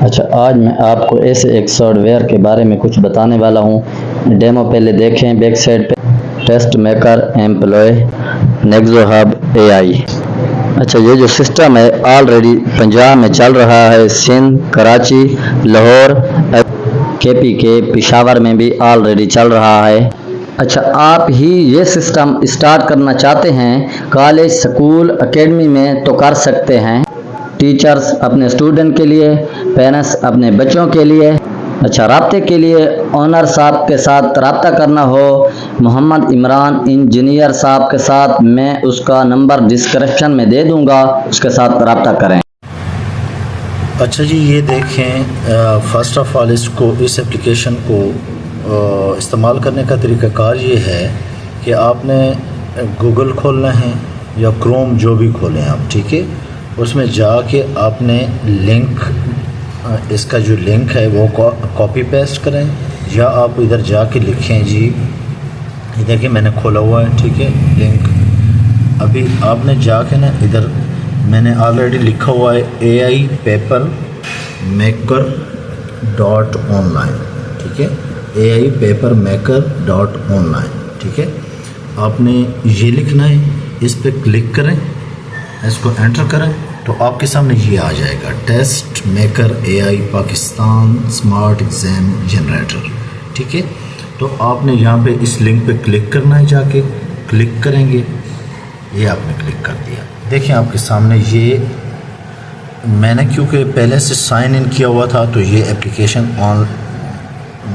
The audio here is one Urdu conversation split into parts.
اچھا، آج میں آپ کو ایسے ایک سافٹ ویئر کے بارے میں کچھ بتانے والا ہوں۔ ڈیمو پہلے دیکھیں بیک سائڈ پہ، ٹیسٹ میکر ایمپلوئے نیگزو ہب اے آئی۔ اچھا، یہ جو سسٹم ہے آلریڈی پنجاب میں چل رہا ہے، سندھ، کراچی، لاہور، کے پی کے، پشاور میں بھی آلریڈی چل رہا ہے۔ اچھا، آپ ہی یہ سسٹم اسٹارٹ کرنا چاہتے ہیں کالج، سکول، اکیڈمی میں تو کر سکتے ہیں۔ ٹیچرز اپنے اسٹوڈنٹ کے لیے، پیرنٹس اپنے بچوں کے لیے۔ اچھا، رابطے کے لیے اونر صاحب کے ساتھ رابطہ کرنا ہو، محمد عمران انجینئر صاحب کے ساتھ، میں اس کا نمبر ڈسکرپشن میں دے دوں گا، اس کے ساتھ رابطہ کریں۔ اچھا جی، یہ دیکھیں، فرسٹ آف آل اس اپلیکیشن کو استعمال کرنے کا طریقہ کار یہ ہے کہ آپ نے گوگل کھولنا ہے یا کروم، جو بھی کھولیں آپ، ٹھیک ہے۔ اس میں جا کے آپ نے لنک، اس کا جو لنک ہے وہ کاپی پیسٹ کریں، یا آپ ادھر جا کے لکھیں جی، یہ دیکھیں میں نے کھولا ہوا ہے، ٹھیک ہے، لنک۔ ابھی آپ نے جا کے نا ادھر میں نے آلریڈی لکھا ہوا ہے AI پیپر میکر .online، ٹھیک ہے، AI پیپر میکر .online، ٹھیک ہے۔ آپ نے یہ لکھنا ہے، اس پہ کلک کریں، اس کو انٹر کریں تو آپ کے سامنے یہ آ جائے گا، test maker AI Pakistan smart exam generator, ٹھیک ہے۔ تو آپ نے یہاں پہ اس لنک پہ کلک کرنا ہے، جا کے کلک کریں گے، یہ آپ نے کلک کر دیا۔ دیکھیں آپ کے سامنے یہ، میں نے کیونکہ پہلے سے سائن ان کیا ہوا تھا تو یہ اپلیکیشن آن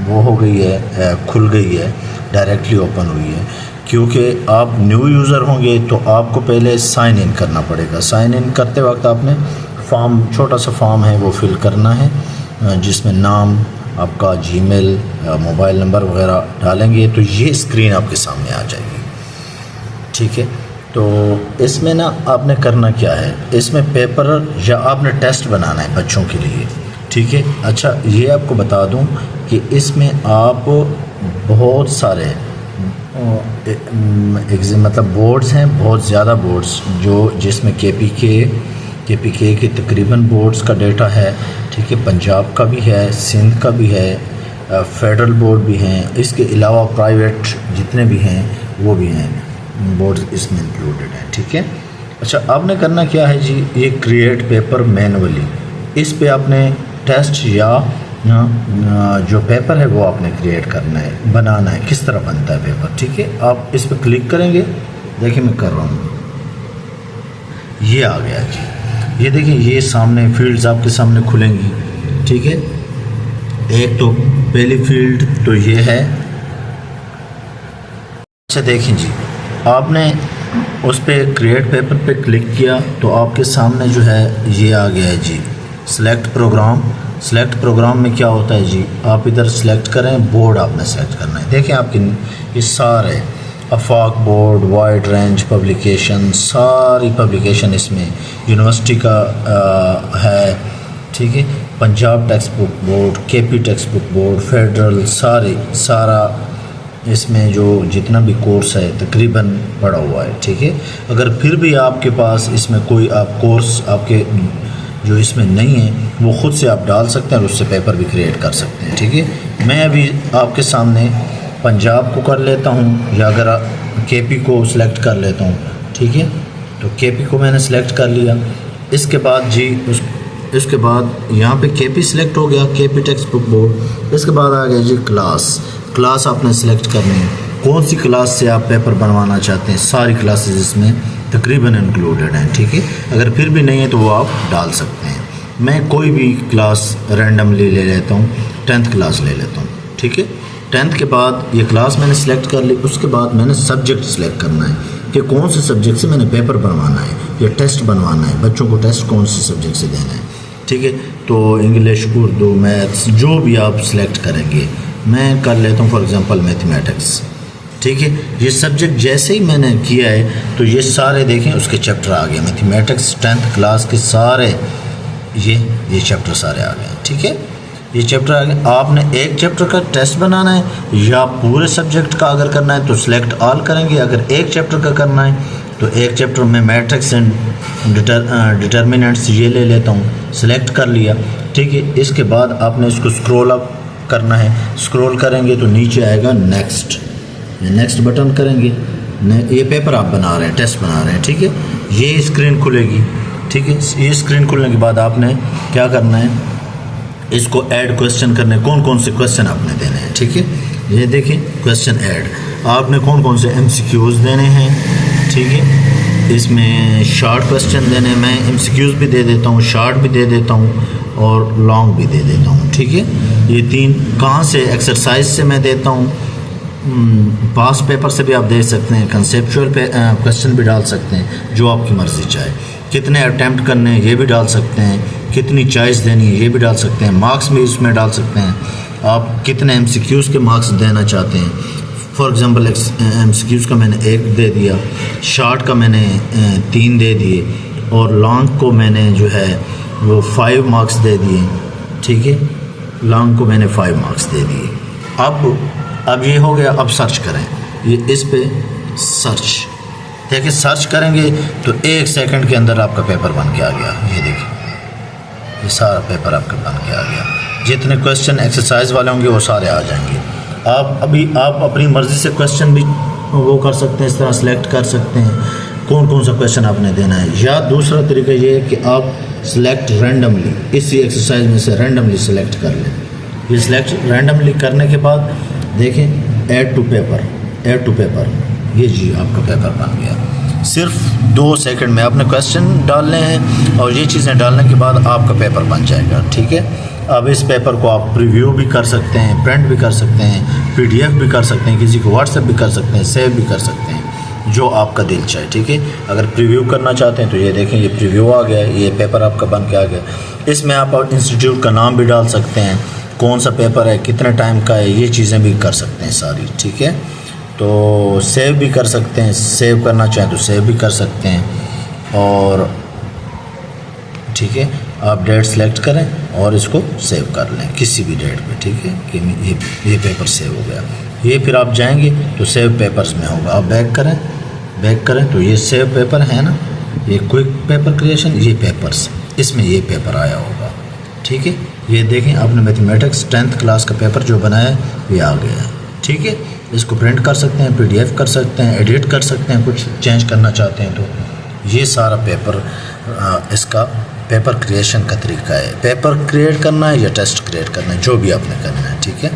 وہ ہو گئی ہے، کھل گئی ہے، ڈائریکٹلی اوپن ہوئی ہے۔ کیونکہ آپ نیو یوزر ہوں گے تو آپ کو پہلے سائن ان کرنا پڑے گا۔ سائن ان کرتے وقت آپ نے فارم، چھوٹا سا فارم ہے وہ فل کرنا ہے، جس میں نام آپ کا، جی میل، موبائل نمبر وغیرہ ڈالیں گے تو یہ اسکرین آپ کے سامنے آ جائے گی، ٹھیک ہے۔ تو اس میں نا آپ نے کرنا کیا ہے، اس میں پیپر یا آپ نے ٹیسٹ بنانا ہے بچوں کے لیے، ٹھیک ہے۔ اچھا، یہ آپ کو بتا دوں کہ اس میں آپ بہت سارے مطلب بورڈز ہیں، بہت زیادہ بورڈز، جس میں کے پی کے تقریباً بورڈز کا ڈیٹا ہے، ٹھیک ہے۔ پنجاب کا بھی ہے، سندھ کا بھی ہے، فیڈرل بورڈ بھی ہیں، اس کے علاوہ پرائیویٹ جتنے بھی ہیں وہ بھی ہیں، بورڈز اس میں انکلوڈڈ ہیں، ٹھیک ہے۔ اچھا، آپ نے کرنا کیا ہے جی، یہ کریٹ پیپر مینولی، اس پہ آپ نے ٹیسٹ یا جو پیپر ہے وہ آپ نے کریٹ کرنا ہے، بنانا ہے، کس طرح بنتا ہے پیپر، ٹھیک ہے۔ آپ اس پہ کلک کریں گے، دیکھیں میں کر رہا ہوں، یہ آ گیا جی، یہ دیکھیں یہ سامنے فیلڈز آپ کے سامنے کھلیں گی، ٹھیک ہے۔ ایک تو پہلی فیلڈ تو یہ ہے، اچھا دیکھیں جی، آپ نے اس پہ کریٹ پیپر پہ کلک کیا تو آپ کے سامنے جو ہے یہ آ گیا ہے جی، سلیکٹ پروگرام۔ سلیکٹ پروگرام میں کیا ہوتا ہے جی، آپ ادھر سلیکٹ کریں، بورڈ آپ نے سلیکٹ کرنا ہے۔ دیکھیں آپ کی یہ سارے آفاق بورڈ، وائڈ رینج پبلیکیشن، ساری پبلیکیشن اس میں یونیورسٹی کا ہے، ٹھیک ہے۔ پنجاب ٹیکسٹ بک بورڈ، کے پی ٹیکسٹ بک بورڈ، فیڈرل، سارا اس میں جو جتنا بھی کورس ہے تقریباً پڑا ہوا ہے، ٹھیک ہے۔ اگر پھر بھی آپ کے پاس اس میں کوئی آپ کورس آپ کے جو اس میں نہیں ہے وہ خود سے آپ ڈال سکتے ہیں اور اس سے پیپر بھی کریٹ کر سکتے ہیں، ٹھیک ہے۔ میں ابھی آپ کے سامنے پنجاب کو کر لیتا ہوں، یا اگر کے پی کو سلیکٹ کر لیتا ہوں، ٹھیک ہے۔ تو کے پی کو میں نے سلیکٹ کر لیا، اس کے بعد جی اس کے بعد یہاں پہ کے پی سلیکٹ ہو گیا، کے پی ٹیکسٹ بک بورڈ۔ اس کے بعد آ گیا جی کلاس آپ نے سلیکٹ کرنی ہے، کون سی کلاس سے آپ پیپر بنوانا چاہتے ہیں، ساری کلاسز اس میں تقریباً انکلوڈڈ ہیں، ٹھیک ہے۔ اگر پھر بھی نہیں ہے تو وہ آپ ڈال سکتے ہیں۔ میں کوئی بھی کلاس رینڈملی لے لیتا ہوں، 10th کلاس لے لیتا ہوں، ٹھیک ہے۔ 10th کے بعد یہ کلاس میں نے سلیکٹ کر لی، اس کے بعد میں نے سبجیکٹ سلیکٹ کرنا ہے کہ کون سے سبجیکٹ سے میں نے پیپر بنوانا ہے یا ٹیسٹ بنوانا ہے، بچوں کو ٹیسٹ کون سے سبجیکٹ سے دینا ہے، ٹھیک ہے۔ تو انگلش، اردو، میتھس، جو بھی آپ سلیکٹ کریں گے، میں کر لیتا ہوں فار ایگزامپل میتھمیٹکس، ٹھیک ہے۔ یہ سبجیکٹ جیسے ہی میں نے کیا ہے تو یہ سارے دیکھیں اس کے چیپٹر آ گئے، میتھمیٹکس 10th کلاس کے سارے یہ چیپٹر سارے آ گئے ہیں، ٹھیک ہے۔ یہ چیپٹر آ گئے، آپ نے ایک چیپٹر کا ٹیسٹ بنانا ہے یا پورے سبجیکٹ کا اگر کرنا ہے تو سلیکٹ آل کریں گے، اگر ایک چیپٹر کا کرنا ہے تو ایک چیپٹر میں میٹرکس اینڈ ڈٹرمننٹس یہ لے لیتا ہوں، سلیکٹ کر لیا۔ ٹھیک ہے. اس کے بعد آپ نے اس کو اسکرول اپ کرنا ہے. اسکرول کریں گے تو نیچے آئے گا نیکسٹ. نیکسٹ بٹن کریں گے. یہ پیپر آپ بنا رہے ہیں, ٹیسٹ بنا رہے ہیں, ٹھیک ہے. یہ اسکرین کھلے گی, ٹھیک ہے. یہ اسکرین کھلنے کے بعد آپ نے کیا کرنا ہے, اس کو ایڈ کویسچن کرنے, کون کون سے کویسچن آپ نے دینے ہیں, ٹھیک ہے. یہ دیکھیں کویسچن ایڈ, آپ نے کون کون سے ایم سی کیوز دینے ہیں, ٹھیک ہے. اس میں شارٹ کویسچن دینے ہیں, میں ایم سی کیوز بھی دے دیتا ہوں, شارٹ بھی دے دیتا ہوں اور لانگ بھی دے دیتا ہوں, ٹھیک ہے. یہ تین کہاں سے, ایکسرسائز سے میں دیتا ہوں, پاس پیپر سے بھی آپ دے سکتے ہیں, کنسیپچول کویسچن بھی ڈال سکتے ہیں, جو آپ کی مرضی چاہے. کتنے اٹیمپٹ کرنے ہیں یہ بھی ڈال سکتے ہیں, کتنی چوائس دینی ہے یہ بھی ڈال سکتے ہیں, مارکس بھی اس میں ڈال سکتے ہیں. آپ کتنے ایم سی کیوز کے مارکس دینا چاہتے ہیں. For example M C Qs کا میں نے 1 دے دیا, شارٹ کا میں نے 3 دے دیے, اور لانگ کو میں نے جو ہے وہ 5 مارکس دے دیے, ٹھیک ہے. لانگ کو میں نے 5 مارکس دے دیے. اب یہ ہو گیا. اب سرچ کریں, یہ اس پہ سرچ دیکھیں, سرچ کریں گے تو 1 سیکنڈ کے اندر آپ کا پیپر بن کے آ گیا. یہ دیکھیں, یہ سارا پیپر آپ کا بن کے آ گیا. جتنے کویسچن ایکسرسائز والے ہوں گے وہ سارے آ جائیں گے. آپ اپنی مرضی سے کویسچن بھی وہ کر سکتے ہیں, اس طرح سلیکٹ کر سکتے ہیں کون کون سا کویسچن آپ نے دینا ہے. یا دوسرا طریقہ یہ ہے کہ آپ سلیکٹ رینڈملی, اسی ایکسرسائز میں سے رینڈملی سلیکٹ کر لیں. یہ سلیکٹ رینڈملی کرنے کے بعد دیکھیں ایڈ ٹو پیپر, یہ جی آپ کا پیپر بن گیا. صرف 2 سیکنڈ میں آپ نے کویسچن ڈالنے ہیں اور یہ چیزیں ڈالنے کے بعد آپ کا پیپر بن جائے گا, ٹھیک ہے. اب اس پیپر کو آپ پریویو بھی کر سکتے ہیں, پرنٹ بھی کر سکتے ہیں, پی ڈی ایف بھی کر سکتے ہیں, کسی کو واٹس ایپ بھی کر سکتے ہیں, سیو بھی کر سکتے ہیں, جو آپ کا دل چاہے, ٹھیک ہے. اگر پریویو کرنا چاہتے ہیں تو یہ دیکھیں, یہ پریویو آ گیا, یہ پیپر آپ کا بن کے آ گیا. اس میں آپ انسٹیٹیوٹ کا نام بھی ڈال سکتے ہیں, کون سا پیپر ہے, کتنے ٹائم کا ہے, یہ چیزیں بھی کر سکتے ہیں ساری, ٹھیک ہے. تو سیو بھی کر سکتے ہیں, سیو کرنا چاہیں تو سیو بھی کر سکتے ہیں. اور ٹھیک ہے, آپ ڈیٹ سلیکٹ کریں اور اس کو سیو کر لیں کسی بھی ڈیٹ پہ, ٹھیک ہے, کہ یہ پیپر سیو ہو گیا. یہ پھر آپ جائیں گے تو سیو پیپرز میں ہوگا. آپ بیک کریں تو یہ سیو پیپر ہے نا, یہ کوئک پیپر کریشن, یہ پیپرز, اس میں یہ پیپر آیا ہوگا, ٹھیک ہے. یہ دیکھیں آپ نے میتھمیٹکس 10th کلاس کا پیپر جو بنایا ہے یہ آ گیا ہے, ٹھیک ہے. اس کو پرنٹ کر سکتے ہیں, پی ڈی ایف کر سکتے ہیں, ایڈٹ کر سکتے ہیں, کچھ چینج کرنا چاہتے ہیں تو. یہ سارا پیپر اس کا پیپر کریشن کا طریقہ ہے. پیپر کریٹ کرنا ہے یا ٹیسٹ کریٹ کرنا ہے, جو بھی آپ نے کرنا ہے, ٹھیک ہے.